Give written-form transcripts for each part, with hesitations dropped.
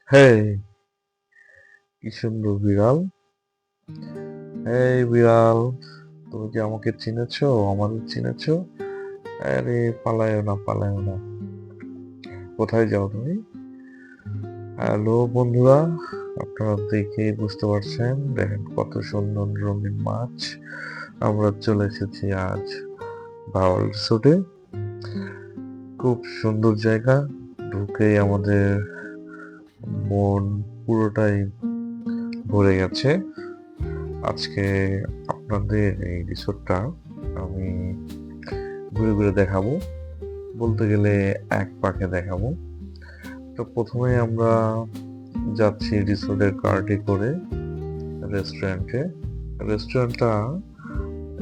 হেই, কি সুন্দর বিড়াল! এই বিড়াল, তুমি কি আমাকে চিনেছো? আমাদের চিনেছো? আরে পালায়ও না, পালায়ও না। কোথায় যাও তুমি? হ্যালো বন্ধুরা, আপনারা দেখেই বুঝতে পারছেন। দেখেন কত সুন্দর রঙিন মাছ। আমরা চলে এসেছি আজ ভাওয়াল রিসোর্টে। খুব সুন্দর জায়গা। ঢুকেই আমাদের মন পুরোটাই ভরে গেছে। আজকে আপনাদের এই রিসোর্টটা আমি ঘুরে ঘুরে দেখাবো, বলতে গেলে এক পাকে দেখাবো। তো প্রথমে আমরা যাচ্ছি রিসোর্টের কার্টে করে রেস্টুরেন্টে। রেস্টুরেন্টটা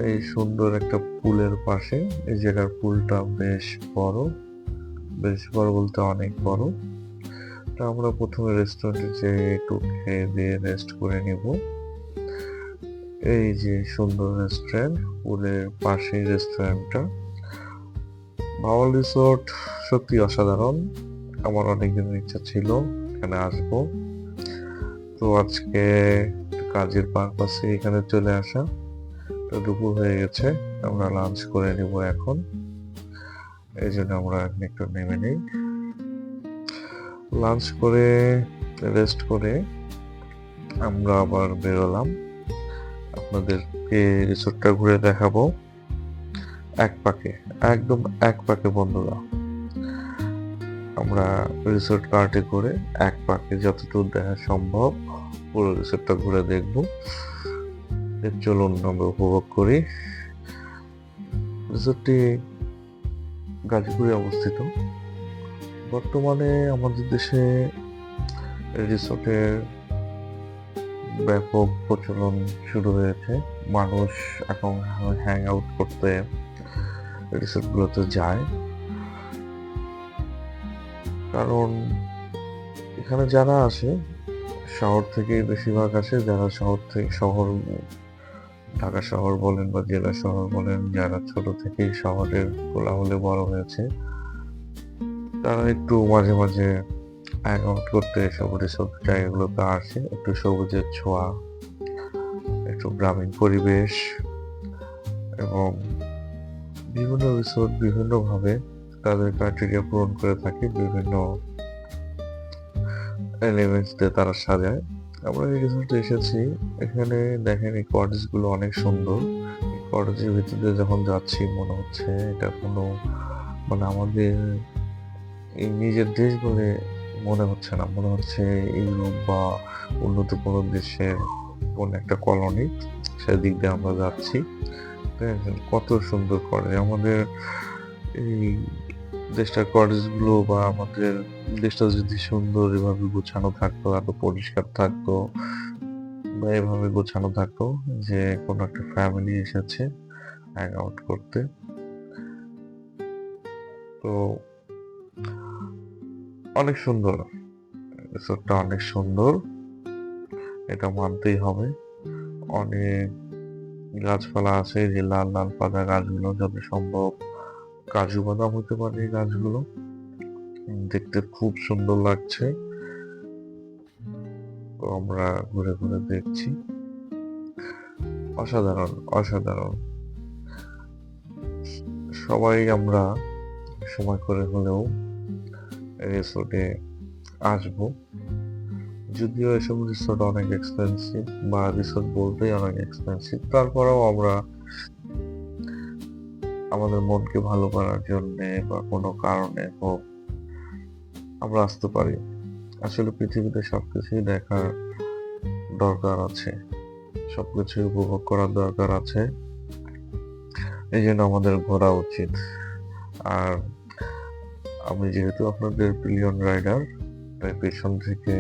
এই সুন্দর একটা পুলের পাশে। এই জায়গার পুলটা বেশ বড়, বেশ বড় বলতে অনেক বড়। তো আমরা প্রথমে রেস্টুরেন্টে যেয়ে একটু খেয়ে দিয়ে রেস্ট করে নিব। এই যে সুন্দর রেস্টুরেন্ট, পুলের পাশেই রেস্টুরেন্টটা। ভাওয়াল রিসোর্ট সত্যি অসাধারণ। আমার অনেক দিনের ইচ্ছা ছিল এখানে আসবো। তো আজকে কাজের পারপাসে এখানে চলে আসা। তো দুপুর হয়ে গেছে, আমরা লাঞ্চ করে নিব এখন। এই জন্য আমরা এখন একটু নেমে নিই। লাঞ্চ করে রেস্ট করে আমরা আবার বেরোলাম। আপনাদেরকে রিসোর্টটা ঘুরে দেখাবো এক পাকে, একদম এক পাকে বন্ধুরা। আমরা রিসোর্ট কার্টে করে এক পাকে যতটুকু দেখা সম্ভব পুরো রিসোর্টটা ঘুরে দেখব। চলুন আমরা উপভোগ করি। রিসোর্টটি গাজীপুরে অবস্থিত। বর্তমানে আমাদের দেশে রিসোর্টের ব্যাপক প্রচলন শুরু হয়েছে। মানুষ এখন হ্যাং আউট করতে রিসোর্টগুলোতে যায়, কারণ এখানে যারা আসে শহর থেকে বেশিরভাগ আসে। যারা শহর থেকে শহর, ঢাকা শহর বলেন বা জেলা শহর বলেন, যারা ছোট থেকেই শহরের কোলাহলে বড় হয়েছে, তারা একটু মাঝে মাঝে হ্যাং আউট করতে এসব রিসোর্ট জায়গাগুলোতে আসে। একটু সবুজের ছোঁয়া, একটু গ্রামীণ পরিবেশ, এবং বিভিন্ন রিসোর্ট বিভিন্নভাবে তাদের ক্রাইটেরিয়া পূরণ করে থাকে। বিভিন্ন এলিমেন্টস দিয়ে তারা সাজায়। আমরা এই রিসোর্টে এসেছি। এখানে দেখেন এই কটেজ গুলো অনেক সুন্দর। এই কটেজের ভিতরে যখন যাচ্ছি মনে হচ্ছে এটা কোনো, মানে আমাদের এই নিজের দেশ বলে মনে হচ্ছে না, মনে হচ্ছে ইউরোপ বা উন্নত কোনো দেশের কোন একটা কলোনি। সেদিক দিয়ে আমরা যাচ্ছি। দেখেন কত সুন্দর করে আমাদের এই দেশটার কটেজ গুলো, বা আমাদের দেশটা যদি সুন্দর এভাবে গোছানো থাকতো, এত পরিষ্কার থাকতো, বা এভাবে গোছানো থাকতো যে কোনো একটা ফ্যামিলি এসেছে হ্যাং আউট করতে, তো অনেক সুন্দর। রিসোর্টটা অনেক সুন্দর, এটা মানতেই হবে। অনেক গাছপালা আছে, যে লাল লাল পাতা গাছগুলো, যত সম্ভব কাজু বাদাম হতে পারে এই গাছগুলো। দেখতে খুব সুন্দর লাগছে। তো আমরা ঘুরে ঘুরে দেখছি। অসাধারণ, অসাধারণ। সবাই আমরা সময় করে হলেও রিসোর্টে আসবো। যদিও এসব রিসোর্ট অনেক এক্সপেন্সিভ, বা রিসোর্ট বলতেই অনেক এক্সপেন্সিভ, তারপরেও আমরা আমাদের মনকে ভালো করার জন্যে বা কোনো কারণে হোক আমরা আসতে পারি। আসলে পৃথিবীতে সবকিছুই দেখার দরকার আছে, সবকিছুই উপভোগ করার দরকার আছে। এই জন্য আমাদের ঘোরা উচিত। আর আমি যেহেতু আপনাদের পিলিয়ন রাইডার, তাই পেছন থেকে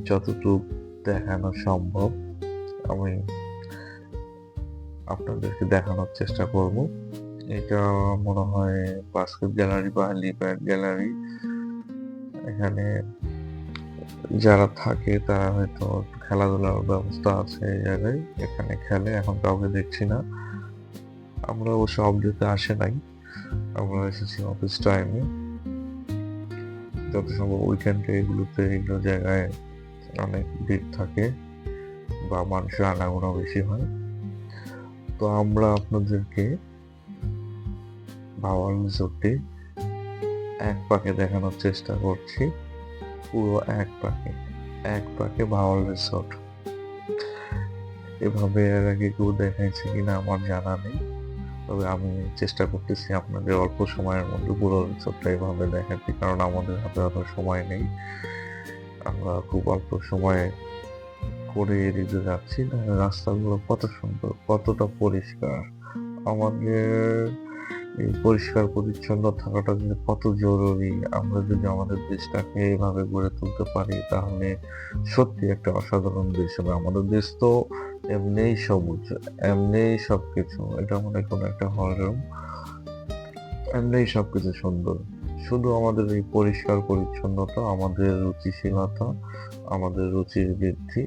যতটুকু দেখানো সম্ভব আমি আপনাদেরকে দেখানোর চেষ্টা করব। এটা মনে হয় বাস্কেট গ্যালারি বা হেলিপ্যাড গ্যালারি। এখানে যারা থাকে তারা হয়তো খেলাধুলার ব্যবস্থা আছে এই জায়গায়, এখানে খেলে। এখন কাউকে দেখছি না। আমরা অবশ্য অফ ডিউটিতে আসে নাই, আমরা এসেছি অফিস টাইমে। যত সম্ভব উইকেন্ডে এগুলো জায়গায় অনেক ভিড় থাকে বা মানুষের আনাগোনা বেশি হয়। তো আমরা আপনাদেরকে ভাওয়াল রিসোর্টে এক পাকে দেখানোর চেষ্টা করছি, পুরো এক পাকে ভাওয়াল রিসোর্ট। এভাবে এর আগে কেউ দেখাইছে কিনা আমার জানা নেই, তবে আমি চেষ্টা করতেছি আপনাদের অল্প সময়ের মধ্যে পুরো রিসোর্টটা এভাবে দেখাতে, কারণ আমাদের হাতে অত সময় নেই। আমরা খুব অল্প সময়ে করে এদিকে যাচ্ছি। রাস্তাগুলো কত সুন্দর, কতটা পরিষ্কার। আমাদের এই পরিষ্কার পরিচ্ছন্ন থাকাটা যে কত জরুরি। আমরা যদি আমাদের দেশটাকে এভাবে গড়ে তুলতে পারি তাহলে সত্যি একটা অসাধারণ দেশ হবে। আমাদের দেশ তো এমনিই সবুজ, এমনিই সবকিছু, এটা মনে কোনো একটা হরম, এমনিই সবকিছু সুন্দর। শুধু আমাদের এই পরিষ্কার পরিচ্ছন্নতা, আমাদের রুচিশীলতা, আমাদের রুচির বৃদ্ধি,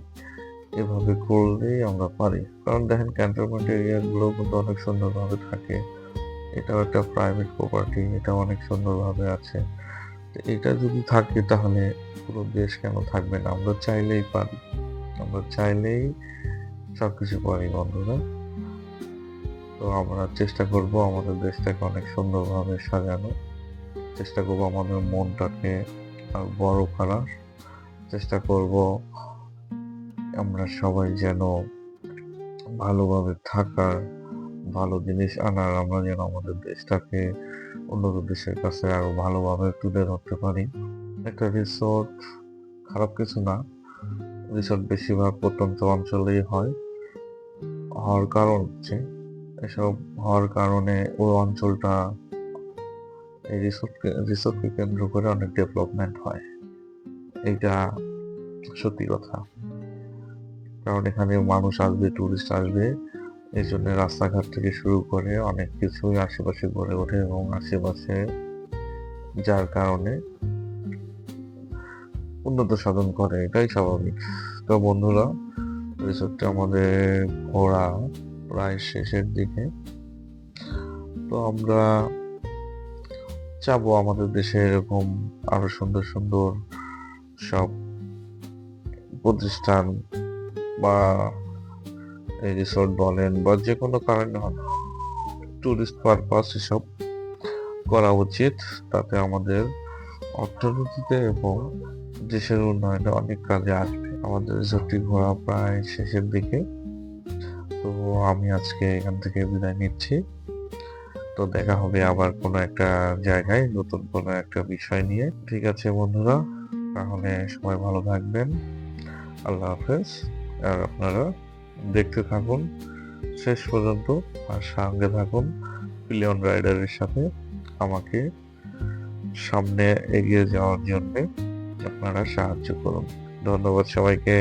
এভাবে করলেই আমরা পারি। কারণ দেখেন ক্যান্টনমেন্ট এরিয়াগুলো কিন্তু অনেক সুন্দরভাবে থাকে, এটাও একটা প্রাইভেট প্রপার্টি, এটা অনেক সুন্দরভাবে আছে। তো এটা যদি থাকে তাহলে পুরো দেশ কেন থাকবে না? আমরা চাইলেই পারি, আমরা চাইলেই সবকিছু পারি বন্ধুরা। তো আমরা চেষ্টা করব আমাদের দেশটাকে অনেক সুন্দরভাবে সাজানো, চেষ্টা করব আমাদের মনটাকে বড় করার, চেষ্টা করব আমরা সবাই যেন ভালোভাবে থাকার, ভালো জিনিস আনার, আমরা যেন আমাদের দেশটাকে উন্নত দেশের কাছে আরো ভালোভাবে তুলে ধরতে পারি। একটা রিসোর্ট খারাপ কিছু না, রিসোর্ট বেশিরভাগ প্রত্যন্ত অঞ্চলেই হয়। হওয়ার কারণ হচ্ছে, এসব হওয়ার কারণে ওই অঞ্চলটা এই রিসোর্টকে কেন্দ্র করে অনেক ডেভেলপমেন্ট হয়, এইটা সত্যি কথা। কারণ এখানে মানুষ আসবে, টুরিস্ট আসবে, এই জন্য রাস্তাঘাট থেকে শুরু করে অনেক কিছুই আশেপাশে গড়ে ওঠে এবং আশেপাশে যার কারণে উন্নত সাধন করে, এটাই স্বাভাবিক। তো বন্ধুরা, রিসোর্টটা আমাদের ঘোরা প্রায় শেষের দিকে। তো আমরা চাবো আমাদের দেশে এরকম আরো সুন্দর সুন্দর সব প্রতিষ্ঠান বা এই রিসোর্ট বলেন বা যে কোনো কারণে টুরিস্ট পারপাস এসব করা উচিত। তাতে আমাদের অর্থনীতিতে এবং দেশের উন্নয়নে অনেক কাজে আসবে। আমাদের রিসোর্টটি ঘোরা প্রায় শেষের দিকে। তো আমি আজকে এখান থেকে বিদায় নিচ্ছি। তো দেখা হবে আবার কোনো একটা জায়গায় নতুন কোনো একটা বিষয় নিয়ে। ঠিক আছে বন্ধুরা, তাহলে সবাই ভালো থাকবেন। আল্লাহ হাফেজ। আর আপনারা দেখতে থাকুন শেষ পর্যন্ত, আর সঙ্গে থাকুন পিলিয়ন রাইডারের সাথে। আমাকে সামনে এগিয়ে যাওয়ার জন্য আপনারা সাহায্য করুন। ধন্যবাদ সবাইকে।